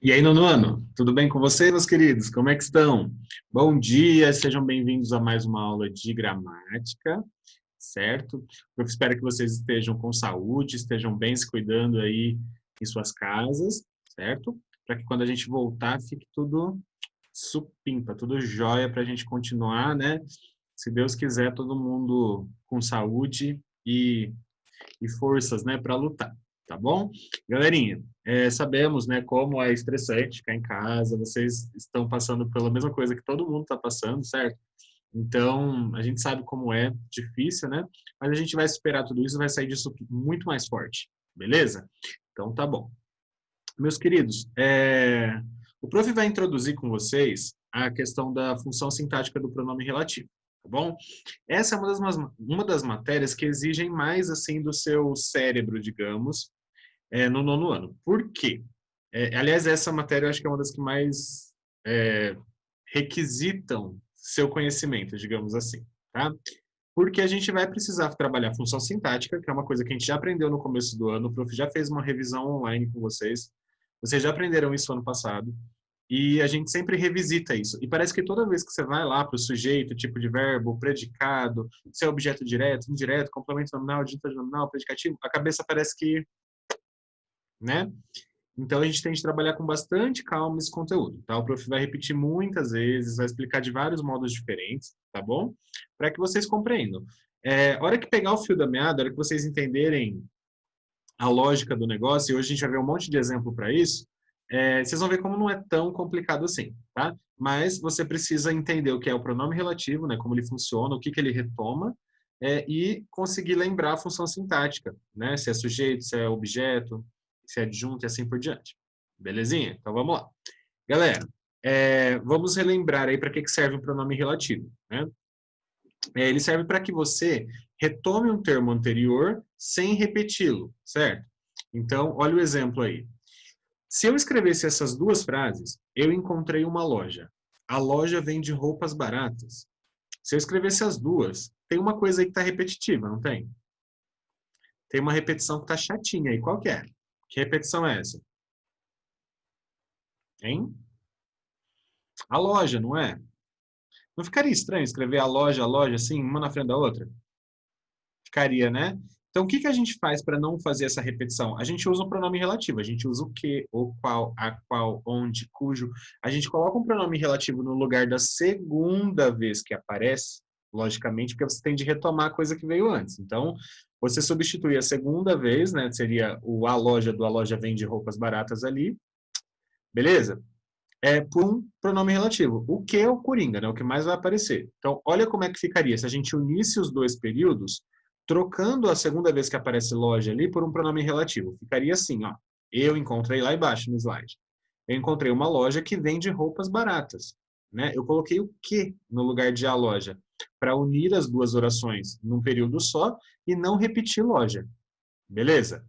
E aí, nono, tudo bem com vocês, meus queridos? Como é que estão? Bom dia, sejam bem-vindos a mais uma aula de gramática, certo? Eu espero que vocês estejam com saúde, estejam bem se cuidando aí em suas casas, certo? Para que quando a gente voltar fique tudo supimpa, tudo jóia para a gente continuar, né? Se Deus quiser, todo mundo com saúde e forças, né, para lutar, tá bom? Galerinha, sabemos, né, como é estressante ficar em casa, vocês estão passando pela mesma coisa que todo mundo está passando, certo? Então, a gente sabe como é difícil, né? Mas a gente vai superar tudo isso e vai sair disso muito mais forte, beleza? Então, tá bom. Meus queridos, o prof vai introduzir com vocês a questão da função sintática do pronome relativo, tá bom? Essa é uma das matérias que exigem mais, assim, do seu cérebro, digamos, no nono ano. Por quê? Aliás, essa matéria eu acho que é uma das que mais é, requisitam seu conhecimento, digamos assim, tá? Porque a gente vai precisar trabalhar função sintática, que é uma coisa que a gente já aprendeu no começo do ano, o prof já fez uma revisão online com vocês já aprenderam isso ano passado, e a gente sempre revisita isso. E parece que toda vez que você vai lá para o sujeito, tipo de verbo, predicado, se é objeto direto, indireto, complemento nominal, adjunto nominal, predicativo, a cabeça parece que, né? Então a gente tem que trabalhar com bastante calma esse conteúdo, tá? O prof vai repetir muitas vezes, vai explicar de vários modos diferentes, tá bom? Para que vocês compreendam. A hora que pegar o fio da meada, a hora que vocês entenderem a lógica do negócio, e hoje a gente vai ver um monte de exemplo para isso, vocês vão ver como não é tão complicado assim, tá? Mas você precisa entender o que é o pronome relativo, né? Como ele funciona, o que que ele retoma, e conseguir lembrar a função sintática, né? Se é sujeito, se é objeto, se é adjunto e assim por diante. Belezinha? Então vamos lá. Galera, vamos relembrar aí para que serve o pronome relativo, né? Ele serve para que você retome um termo anterior sem repeti-lo, certo? Então, olha o exemplo aí. Se eu escrevesse essas duas frases, eu encontrei uma loja. A loja vende roupas baratas. Se eu escrevesse as duas, tem uma coisa aí que está repetitiva, não tem? Tem uma repetição que está chatinha aí. Qual que é? Que repetição é essa? Hein? A loja, não é? Não ficaria estranho escrever a loja, assim, uma na frente da outra? Ficaria, né? Então, o que que a gente faz para não fazer essa repetição? A gente usa um pronome relativo. A gente usa o que, o qual, a qual, onde, cujo. A gente coloca um pronome relativo no lugar da segunda vez que aparece, logicamente, porque você tem de retomar a coisa que veio antes. Então, você substitui a segunda vez, né? Seria o a loja do a loja vende roupas baratas ali, beleza? Por um pronome relativo. O que é o coringa, né? O que mais vai aparecer. Então, olha como é que ficaria se a gente unisse os dois períodos, trocando a segunda vez que aparece loja ali por um pronome relativo. Ficaria assim, ó. Eu encontrei lá embaixo no slide. Eu encontrei uma loja que vende roupas baratas, né? Eu coloquei o que no lugar de a loja para unir as duas orações num período só e não repetir loja. Beleza?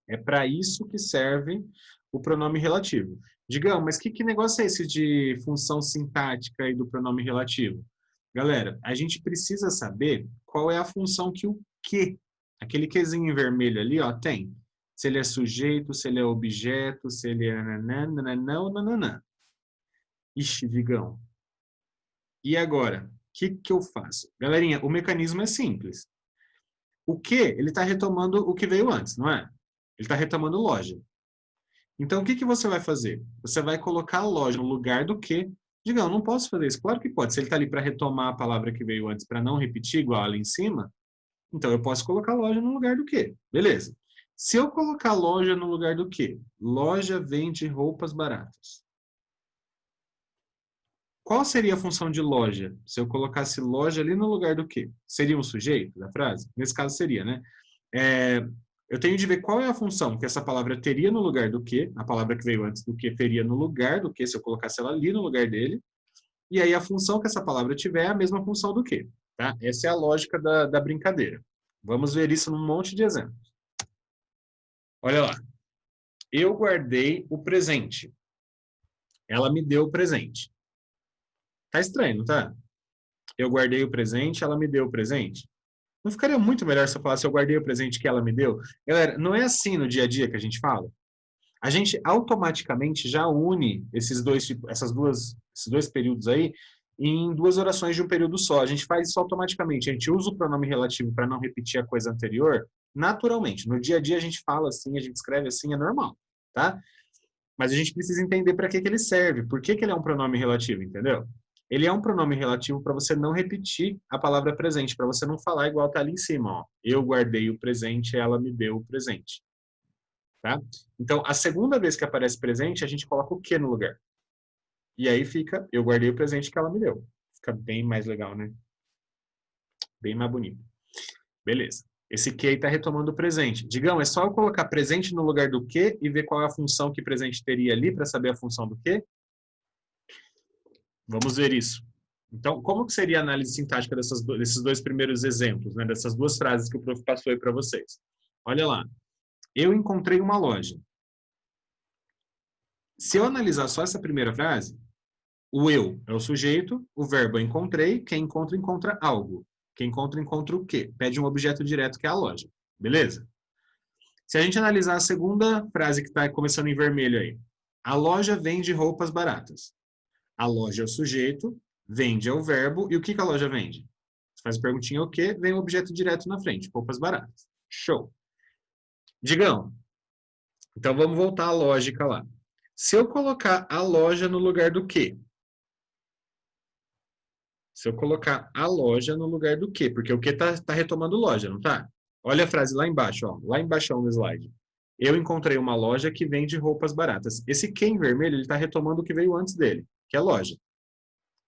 É para isso que serve o pronome relativo. Digamos, mas que negócio é esse de função sintática e do pronome relativo? Galera, a gente precisa saber qual é a função que o que, aquele quezinho em vermelho ali, ó, tem. Se ele é sujeito, se ele é objeto, se ele é nananã ou nananã. Ixi, Vigão. E agora? O que eu faço? Galerinha, o mecanismo é simples. O que, ele está retomando o que veio antes, não é? Ele está retomando loja. Então, o que que você vai fazer? Você vai colocar a loja no lugar do que. Diga, eu não posso fazer isso. Claro que pode. Se ele está ali para retomar a palavra que veio antes, para não repetir igual ali em cima, então eu posso colocar loja no lugar do que. Beleza. Se eu colocar loja no lugar do que? Loja vende roupas baratas. Qual seria a função de loja? Se eu colocasse loja ali no lugar do que? Seria um sujeito da frase? Nesse caso seria, né? É, eu tenho de ver qual é a função que essa palavra teria no lugar do que, a palavra que veio antes do que teria no lugar do que, se eu colocasse ela ali no lugar dele, e aí a função que essa palavra tiver é a mesma função do que, tá? Essa é a lógica da brincadeira. Vamos ver isso num monte de exemplos. Olha lá. Eu guardei o presente. Ela me deu o presente. Tá estranho, não tá? Eu guardei o presente, ela me deu o presente. Não ficaria muito melhor se eu falasse eu guardei o presente que ela me deu? Galera, não é assim no dia a dia que a gente fala? A gente automaticamente já une esses dois períodos aí em duas orações de um período só. A gente faz isso automaticamente. A gente usa o pronome relativo para não repetir a coisa anterior naturalmente. No dia a dia a gente fala assim, a gente escreve assim, é normal, tá? Mas a gente precisa entender para que ele serve, por que ele é um pronome relativo, entendeu? Ele é um pronome relativo para você não repetir a palavra presente, para você não falar igual tá ali em cima, ó. Eu guardei o presente, ela me deu o presente. Tá? Então, a segunda vez que aparece presente, a gente coloca o que no lugar. E aí fica, eu guardei o presente que ela me deu. Fica bem mais legal, né? Bem mais bonito. Beleza. Esse que aí está retomando o presente. Digão, é só eu colocar presente no lugar do que e ver qual é a função que presente teria ali para saber a função do que? Vamos ver isso. Então, como que seria a análise sintática desses dois primeiros exemplos, né? Dessas duas frases que o prof passou aí para vocês? Olha lá. Eu encontrei uma loja. Se eu analisar só essa primeira frase, o eu é o sujeito, o verbo é encontrei, quem encontra, encontra algo. Quem encontra, encontra o quê? Pede um objeto direto que é a loja. Beleza? Se a gente analisar a segunda frase que está começando em vermelho aí. A loja vende roupas baratas. A loja é o sujeito, vende é o verbo, e o que a loja vende? Você faz a perguntinha o quê? Vem o objeto direto na frente, roupas baratas. Show. Digão, então vamos voltar à lógica lá. Se eu colocar a loja no lugar do quê? Se eu colocar a loja no lugar do quê? Porque o que tá retomando loja, não tá? Olha a frase lá embaixo, ó, lá embaixo no slide. Eu encontrei uma loja que vende roupas baratas. Esse que em vermelho, ele está retomando o que veio antes dele, que é loja.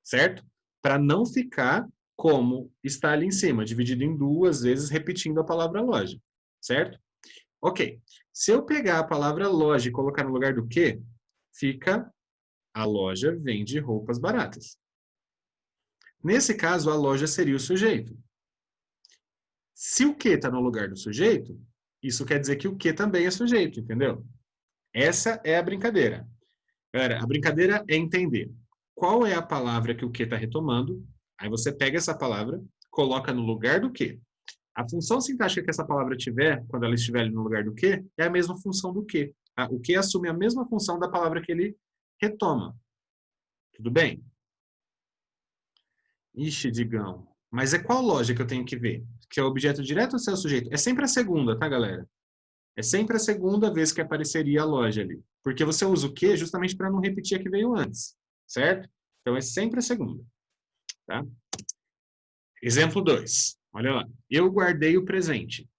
Certo? Para não ficar como está ali em cima, dividido em duas vezes, repetindo a palavra loja. Certo? Ok. Se eu pegar a palavra loja e colocar no lugar do que, fica a loja vende roupas baratas. Nesse caso, a loja seria o sujeito. Se o que está no lugar do sujeito, isso quer dizer que o que também é sujeito, entendeu? Essa é a brincadeira. Galera, a brincadeira é entender qual é a palavra que o que está retomando, aí você pega essa palavra, coloca no lugar do que. A função sintática que essa palavra tiver, quando ela estiver ali no lugar do que, é a mesma função do que. Tá? O que assume a mesma função da palavra que ele retoma. Tudo bem? Ixi, Digão. Mas é qual lógica que eu tenho que ver? Que é o objeto direto ou se é o sujeito? É sempre a segunda, tá, galera? É sempre a segunda vez que apareceria a loja ali. Porque você usa o que justamente para não repetir a que veio antes. Certo? Então é sempre a segunda. Tá? Exemplo 2. Olha lá. Eu guardei o presente.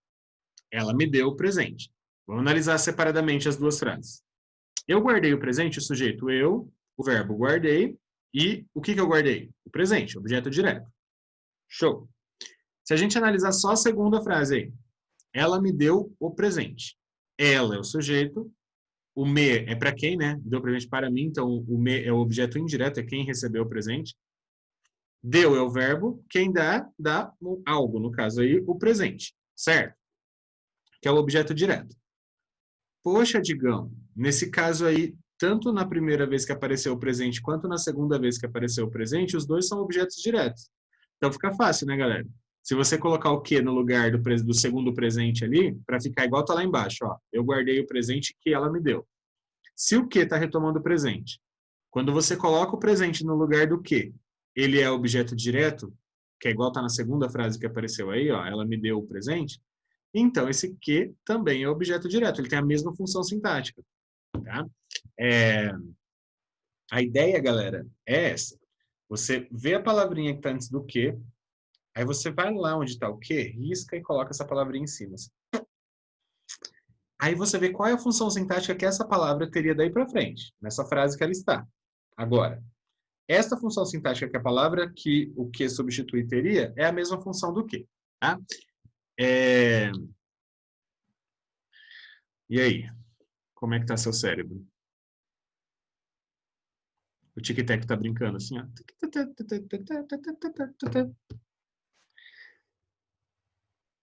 Ela me deu o presente. Vamos analisar separadamente as duas frases. Eu guardei o presente, o sujeito eu, o verbo guardei, e o que eu guardei? O presente, objeto direto. Show. Se a gente analisar só a segunda frase aí, ela me deu o presente. Ela é o sujeito, o me é para quem, né? Deu presente para mim, então o me é o objeto indireto, é quem recebeu o presente. Deu é o verbo, quem dá algo, no caso aí, o presente, certo? Que é o objeto direto. Poxa, Digão, nesse caso aí, tanto na primeira vez que apareceu o presente quanto na segunda vez que apareceu o presente, os dois são objetos diretos. Então fica fácil, né, galera? Se você colocar o que no lugar do segundo presente ali, para ficar igual tá lá embaixo, ó. Eu guardei o presente que ela me deu. Se o que está retomando o presente, quando você coloca o presente no lugar do que, ele é objeto direto, que é igual tá na segunda frase que apareceu aí, ó. Ela me deu o presente. Então, esse que também é objeto direto, ele tem a mesma função sintática. Tá? A ideia, galera, é essa. Você vê a palavrinha que está antes do que, aí você vai lá onde está o que, risca e coloca essa palavrinha em cima. Aí você vê qual é a função sintática que essa palavra teria daí para frente, nessa frase que ela está. Agora, esta função sintática que a palavra que o que substitui teria é a mesma função do que. Tá? E aí? Como é que está seu cérebro? O tic-tac tá brincando assim, ó.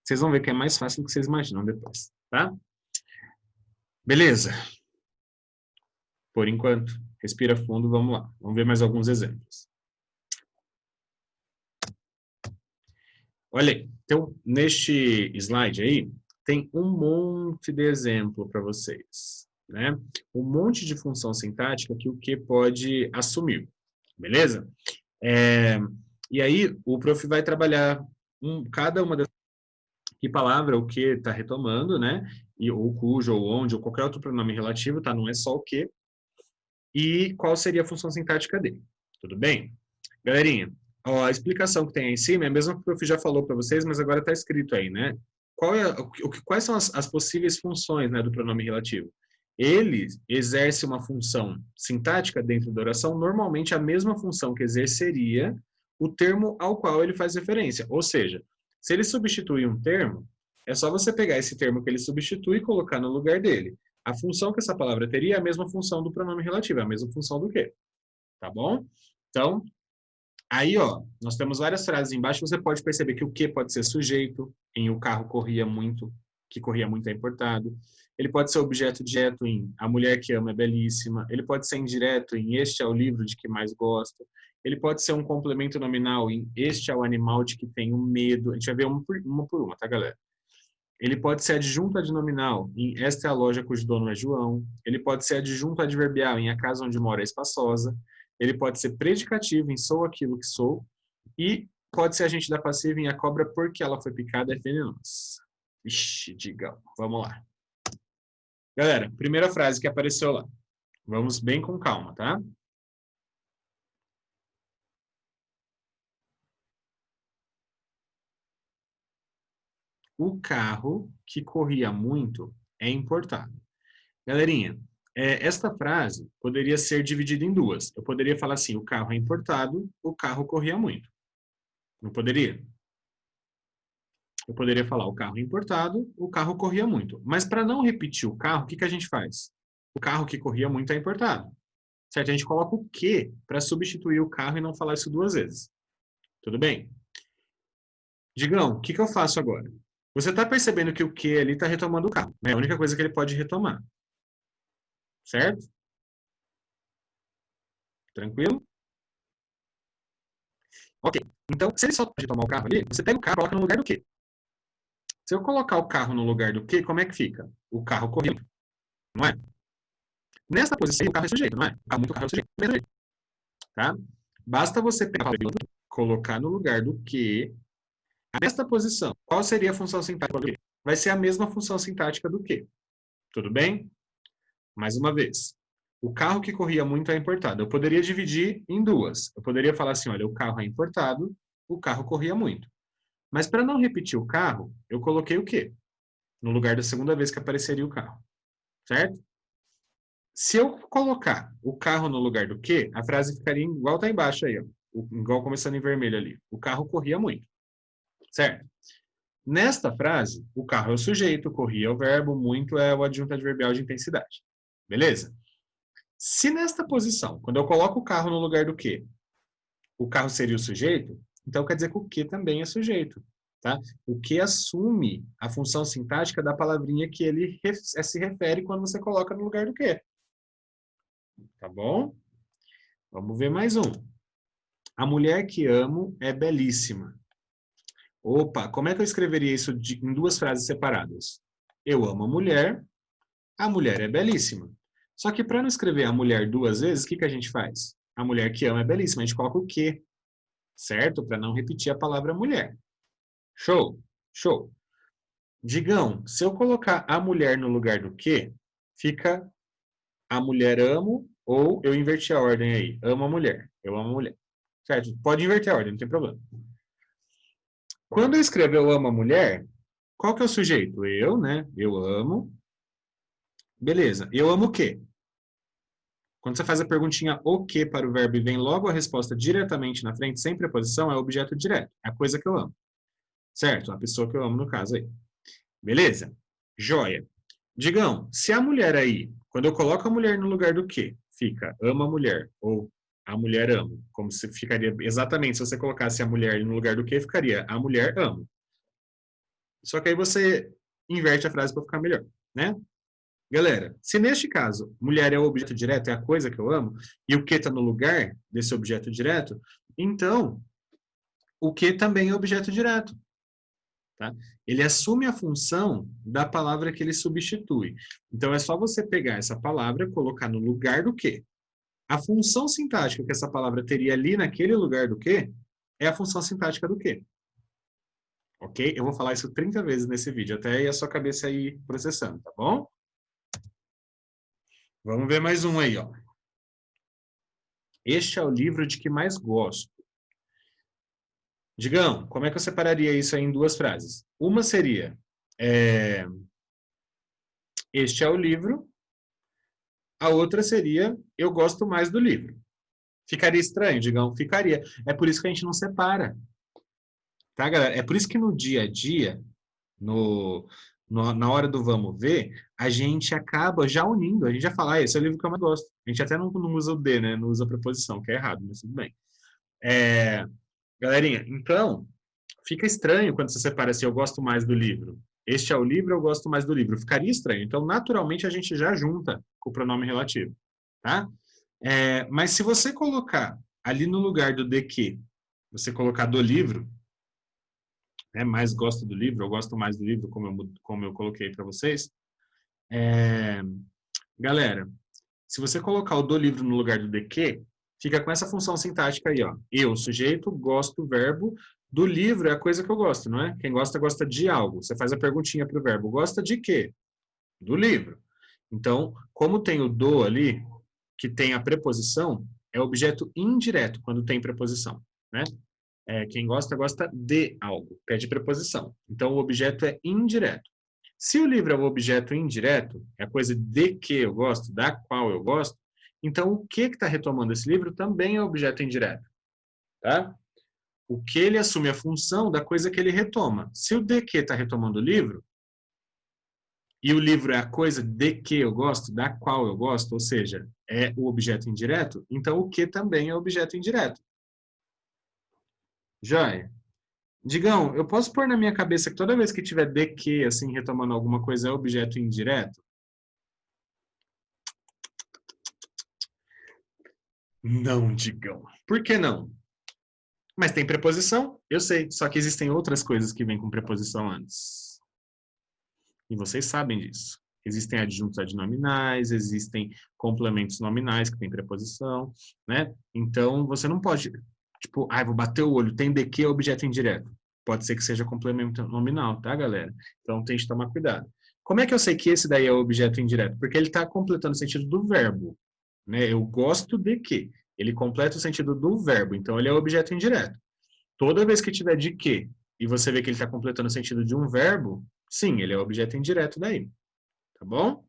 Vocês vão ver que é mais fácil do que vocês imaginam depois, tá? Beleza. Por enquanto, respira fundo, vamos lá. Vamos ver mais alguns exemplos. Olha aí. Então, neste slide aí, tem um monte de exemplo para vocês. né? Um monte de função sintática que o que pode assumir, beleza? E aí, o prof vai trabalhar cada uma das que palavra o que está retomando, né? Ou cujo, ou onde, ou qualquer outro pronome relativo, tá? Não é só o que. E qual seria a função sintática dele. Tudo bem? Galerinha, ó, a explicação que tem aí em cima é a mesma que o prof já falou para vocês, mas agora está escrito aí, né? Quais são as possíveis funções, né, do pronome relativo? Ele exerce uma função sintática dentro da oração, normalmente a mesma função que exerceria o termo ao qual ele faz referência. Ou seja, se ele substitui um termo, é só você pegar esse termo que ele substitui e colocar no lugar dele. A função que essa palavra teria é a mesma função do pronome relativo, é a mesma função do quê? Tá bom? Então, aí, ó, nós temos várias frases embaixo, você pode perceber que o que pode ser sujeito, em o carro corria muito, que corria muito é importado. Ele pode ser objeto direto em a mulher que ama é belíssima. Ele pode ser indireto em este é o livro de que mais gosto. Ele pode ser um complemento nominal em este é o animal de que tenho medo. A gente vai ver uma por uma, tá, galera? Ele pode ser adjunto adnominal em esta é a loja cujo dono é João. Ele pode ser adjunto adverbial em a casa onde mora é espaçosa. Ele pode ser predicativo em sou aquilo que sou. E pode ser agente da passiva em a cobra porque ela foi picada é venenosa. Ixi, digão. Vamos lá. Galera, primeira frase que apareceu lá. Vamos bem com calma, tá? O carro que corria muito é importado. Galerinha, esta frase poderia ser dividida em duas. Eu poderia falar assim, o carro é importado, o carro corria muito. Não poderia? Eu poderia falar, o carro é importado, o carro corria muito. Mas para não repetir o carro, o que a gente faz? O carro que corria muito é importado. Certo? A gente coloca o que para substituir o carro e não falar isso duas vezes. Tudo bem? Digão, o que eu faço agora? Você está percebendo que o que ali está retomando o carro. É a única coisa que ele pode retomar. Certo? Tranquilo? Ok. Então, se ele só pode tomar o carro ali, você pega o carro e coloca no lugar do quê? Se eu colocar o carro no lugar do quê, como é que fica? O carro correndo, não é? Nessa posição, o carro é sujeito, não é? O carro muito carro é sujeito, tá? Basta você pegar o colocar no lugar do quê. Nesta posição, qual seria a função sintática do quê? Vai ser a mesma função sintática do quê? Tudo bem? Mais uma vez. O carro que corria muito é importado. Eu poderia dividir em duas. Eu poderia falar assim, olha, o carro é importado, o carro corria muito. Mas para não repetir o carro, eu coloquei o quê? No lugar da segunda vez que apareceria o carro. Certo? Se eu colocar o carro no lugar do quê, a frase ficaria igual tá embaixo aí, ó. Igual começando em vermelho ali. O carro corria muito. Certo? Nesta frase, o carro é o sujeito, corria é o verbo, muito é o adjunto adverbial de intensidade. Beleza? Se nesta posição, quando eu coloco o carro no lugar do quê, o carro seria o sujeito, então quer dizer que o que também é sujeito. Tá? O que assume a função sintática da palavrinha que ele se refere quando você coloca no lugar do quê. Tá bom? Vamos ver mais um. A mulher que amo é belíssima. Opa, como é que eu escreveria isso em duas frases separadas? Eu amo a mulher é belíssima. Só que para não escrever a mulher duas vezes, o que a gente faz? A mulher que ama é belíssima, a gente coloca o que, certo? Para não repetir a palavra mulher. Show? Show. Digão, se eu colocar a mulher no lugar do que, fica a mulher amo, ou eu inverti a ordem aí. Amo a mulher. Eu amo a mulher. Certo? Pode inverter a ordem, não tem problema. Quando eu escrevo eu amo a mulher, qual que é o sujeito? Eu, né? Eu amo. Beleza. Eu amo o quê? Quando você faz a perguntinha o que para o verbo e vem logo a resposta diretamente na frente, sem preposição, é o objeto direto. É a coisa que eu amo. Certo? A pessoa que eu amo no caso aí. Beleza? Joia. Digão, se a mulher aí, quando eu coloco a mulher no lugar do que, fica ama a mulher ou a mulher ama, como se ficaria exatamente se você colocasse a mulher no lugar do que, ficaria a mulher ama. Só que aí você inverte a frase para ficar melhor, né? Galera, se neste caso mulher é o objeto direto, é a coisa que eu amo, e o que está no lugar desse objeto direto, então o que também é objeto direto. tá? Ele assume a função da palavra que ele substitui. Então, é só você pegar essa palavra e colocar no lugar do quê? A função sintática que essa palavra teria ali naquele lugar do quê? É a função sintática do quê? Ok? Eu vou falar isso 30 vezes nesse vídeo, até aí a sua cabeça ir processando, tá bom? Vamos ver mais um aí, ó. Este é o livro de que mais gosto. Digão, como é que eu separaria isso aí em duas frases? Uma seria, este é o livro. A outra seria, eu gosto mais do livro. Ficaria estranho, Digão? Ficaria. É por isso que a gente não separa. Tá, galera? É por isso que no dia a dia, na hora do vamos ver, a gente acaba já unindo. A gente já fala, esse é o livro que eu mais gosto. A gente até não usa o D, né? Não usa a preposição, que é errado, mas tudo bem. Galerinha, então, fica estranho quando você separa assim, eu gosto mais do livro. Este é o livro, eu gosto mais do livro. Ficaria estranho. Então, naturalmente, a gente já junta com o pronome relativo, tá? Mas se você colocar ali no lugar do de que, você colocar do livro, né, mais gosto do livro, eu gosto mais do livro, como eu coloquei para vocês. Galera, se você colocar o do livro no lugar do de que, fica com essa função sintática aí, ó. Eu, sujeito, gosto, verbo. Do livro é a coisa que eu gosto, não é? Quem gosta, gosta de algo. Você faz a perguntinha para o verbo. Gosta de quê? Do livro. Então, como tem o do ali, que tem a preposição, é objeto indireto quando tem preposição, né? Quem gosta, gosta de algo, pede preposição. Então, o objeto é indireto. Se o livro é o objeto indireto, é a coisa de que eu gosto, da qual eu gosto, então o que está retomando esse livro também é objeto indireto, tá? O que ele assume a função da coisa que ele retoma. Se o de que está retomando o livro, e o livro é a coisa de que eu gosto, da qual eu gosto, ou seja, é o objeto indireto, então o que também é objeto indireto. Joia? Digão, eu posso pôr na minha cabeça que toda vez que tiver de que, assim, retomando alguma coisa, é objeto indireto? Não, Digão. Por que não? Mas tem preposição? Eu sei, só que existem outras coisas que vêm com preposição antes. E vocês sabem disso. Existem adjuntos adnominais, existem complementos nominais que têm preposição, né? Então, você não pode, tipo, vou bater o olho, tem de que é objeto indireto. Pode ser que seja complemento nominal, tá, galera? Então, tem que tomar cuidado. Como é que eu sei que esse daí é o objeto indireto? Porque ele está completando o sentido do verbo, né? Eu gosto de que. Ele completa o sentido do verbo, então ele é o objeto indireto. Toda vez que tiver de que e você vê que ele está completando o sentido de um verbo, sim, ele é o objeto indireto daí. Tá bom?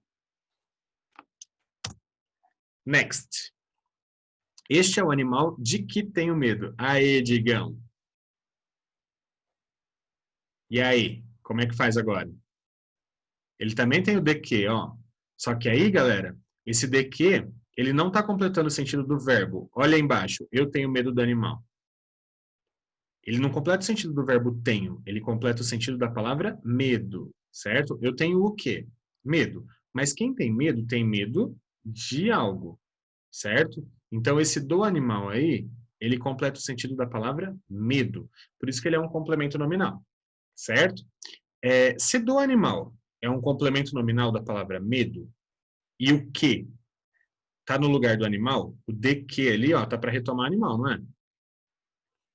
Next. Este é o animal de que tenho medo. Aê, Digão. E aí, como é que faz agora? Ele também tem o de que, ó. Só que aí, galera, esse de que, ele não está completando o sentido do verbo. Olha aí embaixo, eu tenho medo do animal. Ele não completa o sentido do verbo tenho, ele completa o sentido da palavra medo, certo? Eu tenho o quê? Medo. Mas quem tem medo de algo, certo? Então, esse do animal aí, ele completa o sentido da palavra medo. Por isso que ele é um complemento nominal, certo? Se do animal é um complemento nominal da palavra medo, e o que está no lugar do animal, o de que ali, ó, tá para retomar animal, não é?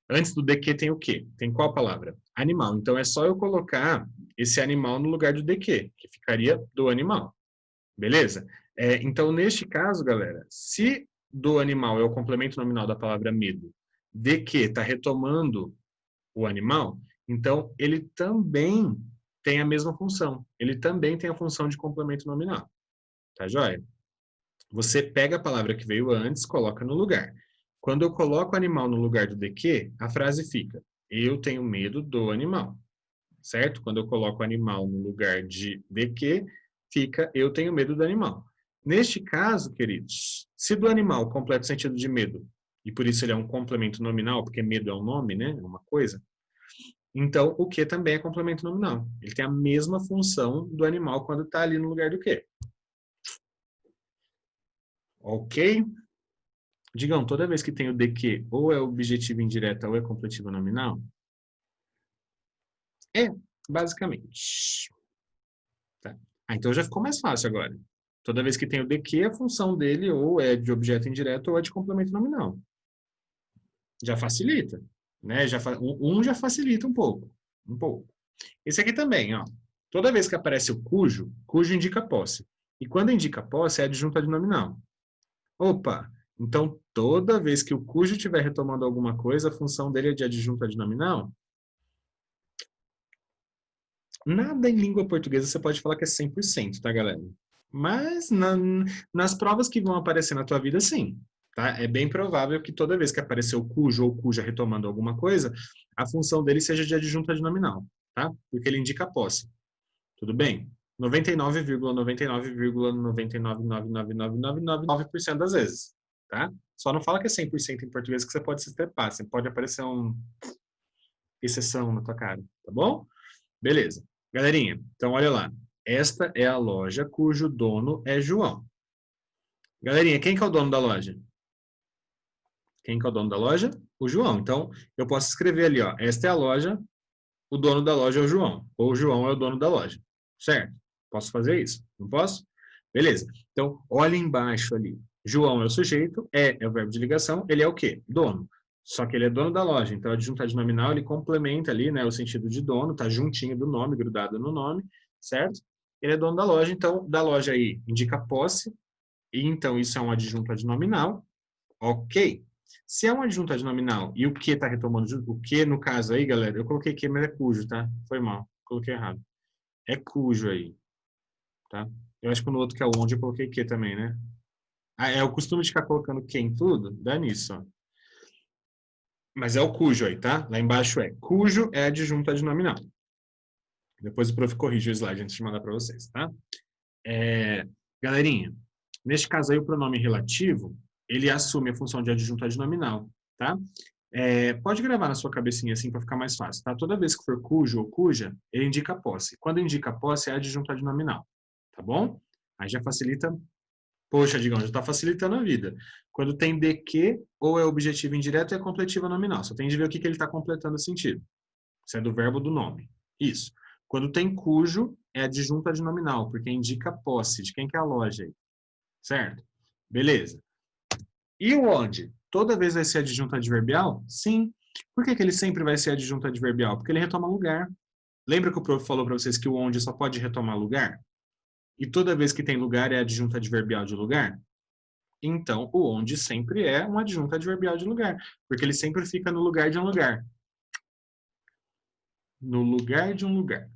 Antes do de que tem o que? Tem qual palavra? Animal. Então é só eu colocar esse animal no lugar do de que ficaria do animal. Beleza? Então, neste caso, galera, se do animal é o complemento nominal da palavra medo, de que está retomando o animal, então ele também tem a mesma função. Ele também tem a função de complemento nominal. Tá joia? Você pega a palavra que veio antes, coloca no lugar. Quando eu coloco o animal no lugar do de que, a frase fica: eu tenho medo do animal. Certo? Quando eu coloco o animal no lugar de que, fica eu tenho medo do animal. Neste caso, queridos, se do animal completa o sentido de medo, e por isso ele é um complemento nominal, porque medo é um nome, né? É uma coisa. Então, o que também é complemento nominal. Ele tem a mesma função do animal quando está ali no lugar do que. Ok? Digam, toda vez que tem o de que, ou é objetivo indireta ou é completiva nominal? basicamente. Tá? Então já ficou mais fácil agora. Toda vez que tem o de que, a função dele ou é de objeto indireto ou é de complemento nominal. Já facilita, né? Um já facilita um pouco, um pouco. Esse aqui também, ó. Toda vez que aparece o cujo, cujo indica posse. E quando indica posse, é adjunto adnominal. Opa! Então, toda vez que o cujo estiver retomando alguma coisa, a função dele é de adjunto adnominal? Nada em língua portuguesa você pode falar que é 100%, tá, galera? Mas nas provas que vão aparecer na tua vida, sim. Tá? É bem provável que toda vez que aparecer o cujo ou cuja retomando alguma coisa, a função dele seja de adjunto adnominal, tá? Porque ele indica a posse. Tudo bem? 99,99,99999999% das vezes, tá? Só não fala que é 100% em português que você pode se estrepar. Você pode aparecer uma exceção na tua cara, tá bom? Beleza. Galerinha, então olha lá. Esta é a loja cujo dono é João. Galerinha, quem que é o dono da loja? Quem que é o dono da loja? O João. Então, eu posso escrever ali, ó. Esta é a loja, o dono da loja é o João. Ou o João é o dono da loja. Certo? Posso fazer isso? Não posso? Beleza. Então, olha embaixo ali. João é o sujeito, é o verbo de ligação, ele é o quê? Dono. Só que ele é dono da loja, então a adjuntade nominal ele complementa ali, né, o sentido de dono, tá juntinho do nome, grudado no nome, certo? Ele é dono da loja, então da loja aí indica posse, e então isso é um adjuntado nominal, ok. Se é um adjuntado nominal e o que está retomando, o que no caso aí, galera, eu coloquei que, mas é cujo, tá? Foi mal, coloquei errado. É cujo aí, tá? Eu acho que no outro que é o onde eu coloquei que também, né? Ah, é o costume de ficar colocando que em tudo? Dá nisso, ó. Mas é o cujo aí, tá? Lá embaixo é cujo é adjunto adnominal. Depois o prof corrige o slide antes de mandar para vocês, tá? Galerinha, neste caso aí o pronome relativo, ele assume a função de adjunto adnominal, tá? Pode gravar na sua cabecinha assim para ficar mais fácil, tá? Toda vez que for cujo ou cuja, ele indica posse. Quando indica posse, é adjunto adnominal, tá bom? Aí já facilita. Poxa, Digão, já está facilitando a vida. Quando tem de que, ou é objetivo indireto, é completiva nominal. Só tem de ver o que ele está completando o sentido. Se é do verbo ou do nome. Isso. Quando tem cujo, é adjunto adnominal, porque indica posse. De quem que é a loja aí? Certo? Beleza. E o onde? Toda vez vai ser adjunto adverbial? Sim. Por que ele sempre vai ser adjunto adverbial? Porque ele retoma lugar. Lembra que o prof falou para vocês que o onde só pode retomar lugar? E toda vez que tem lugar é adjunto adverbial de lugar? Então, o onde sempre é um adjunto adverbial de lugar, porque ele sempre fica no lugar de um lugar. No lugar de um lugar,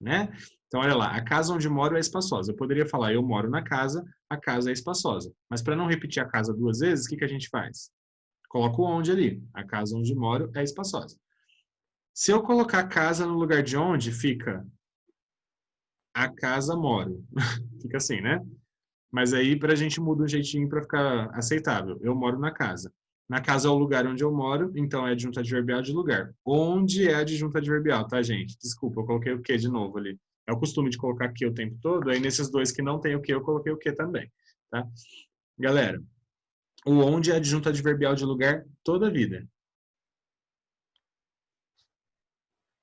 né? Então, olha lá, a casa onde moro é espaçosa. Eu poderia falar, eu moro na casa, a casa é espaçosa. Mas para não repetir a casa duas vezes, o que a gente faz? Coloca o onde ali. A casa onde moro é espaçosa. Se eu colocar a casa no lugar de onde, fica a casa moro. Fica assim, né? Mas aí para a gente muda um jeitinho para ficar aceitável. Eu moro na casa. Na casa é o lugar onde eu moro, então é adjunto adverbial de lugar. Onde é adjunto adverbial, tá, gente? Desculpa, eu coloquei o que de novo ali. É o costume de colocar que o tempo todo, aí nesses dois que não tem o que, eu coloquei o que também, tá? Galera, o onde é adjunto adverbial de lugar toda a vida.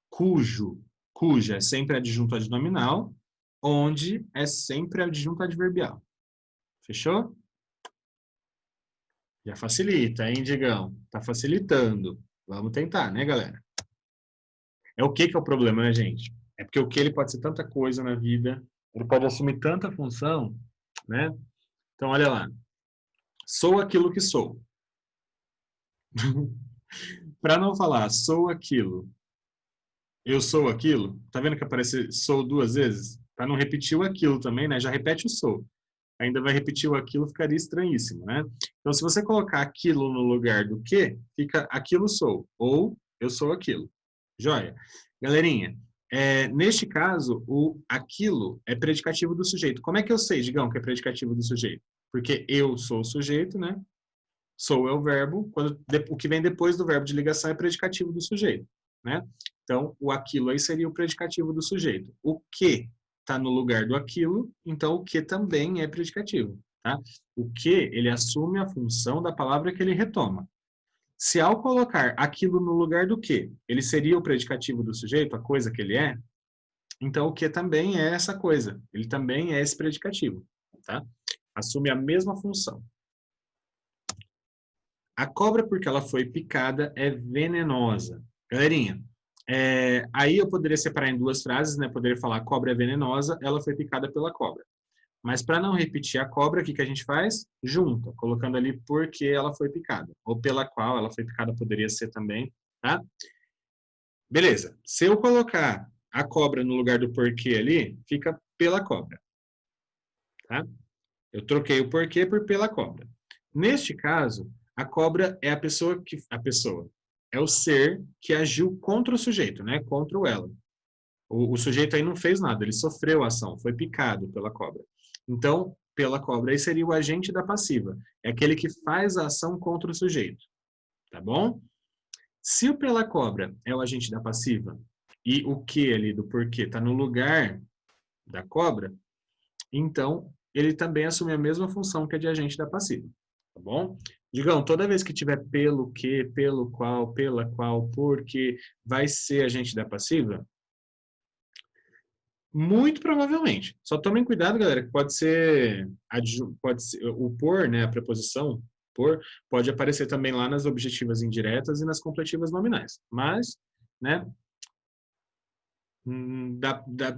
Cujo, cuja é sempre adjunto adnominal, onde é sempre adjunto adverbial. Fechou? Já facilita, hein, Digão? Tá facilitando. Vamos tentar, né, galera? É o que é o problema, né, gente? É porque o que ele pode ser tanta coisa na vida, ele pode assumir tanta função, né? Então, olha lá. Sou aquilo que sou. Para não falar sou aquilo, eu sou aquilo, tá vendo que aparece sou duas vezes? Para não repetir o aquilo também, né? Já repete o sou. Ainda vai repetir o aquilo, ficaria estranhíssimo, né? Então, se você colocar aquilo no lugar do que, fica aquilo sou, ou eu sou aquilo. Joia? Galerinha, neste caso, o aquilo é predicativo do sujeito. Como é que eu sei, Digão, que é predicativo do sujeito? Porque eu sou o sujeito, né? Sou é o verbo, o que vem depois do verbo de ligação é predicativo do sujeito, né? Então, o aquilo aí seria o predicativo do sujeito. O que está no lugar do aquilo, então o que também é predicativo, tá? O que, ele assume a função da palavra que ele retoma. Se ao colocar aquilo no lugar do que, ele seria o predicativo do sujeito, a coisa que ele é, Então, o que também é essa coisa. Ele também é esse predicativo, tá? Assume a mesma função. A cobra, porque ela foi picada, é venenosa. Galerinha, aí eu poderia separar em duas frases, né? Poderia falar a cobra é venenosa, ela foi picada pela cobra. Mas para não repetir a cobra, o que a gente faz? Junta, colocando ali porque ela foi picada. Ou pela qual ela foi picada poderia ser também, tá? Beleza. Se eu colocar a cobra no lugar do porquê ali, fica pela cobra, tá? Eu troquei o porquê por pela cobra. Neste caso, a cobra é a pessoa é o ser que agiu contra o sujeito, né? Contra o ela. O sujeito aí não fez nada, ele sofreu a ação, foi picado pela cobra. Então, pela cobra aí seria o agente da passiva, é aquele que faz a ação contra o sujeito, tá bom? Se o pela cobra é o agente da passiva e o que ali do porquê está no lugar da cobra, então ele também assume a mesma função que a de agente da passiva, tá bom? Digão, toda vez que tiver pelo que, pelo qual, pela qual, porque, vai ser agente da passiva? Muito provavelmente. Só tomem cuidado, galera, que pode ser o por, né, a preposição por, pode aparecer também lá nas objetivas indiretas e nas completivas nominais. Mas, né,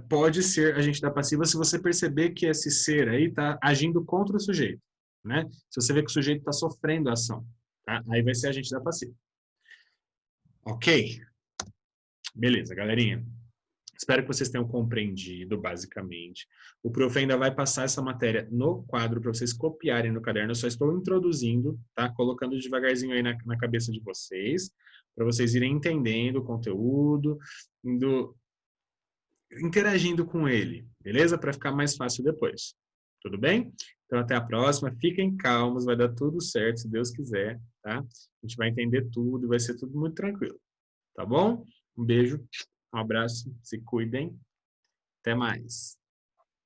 pode ser agente da passiva se você perceber que esse ser aí está agindo contra o sujeito, né? Se você vê que o sujeito está sofrendo a ação, tá? Aí vai ser agente da passiva. Ok? Beleza, galerinha. Espero que vocês tenham compreendido, basicamente. O prof ainda vai passar essa matéria no quadro para vocês copiarem no caderno. Eu só estou introduzindo, tá? Colocando devagarzinho aí na cabeça de vocês, para vocês irem entendendo o conteúdo, interagindo com ele, beleza? Para ficar mais fácil depois. Tudo bem? Então, até a próxima. Fiquem calmos, vai dar tudo certo, se Deus quiser, tá? A gente vai entender tudo, vai ser tudo muito tranquilo, tá bom? Um beijo, um abraço, se cuidem. Até mais.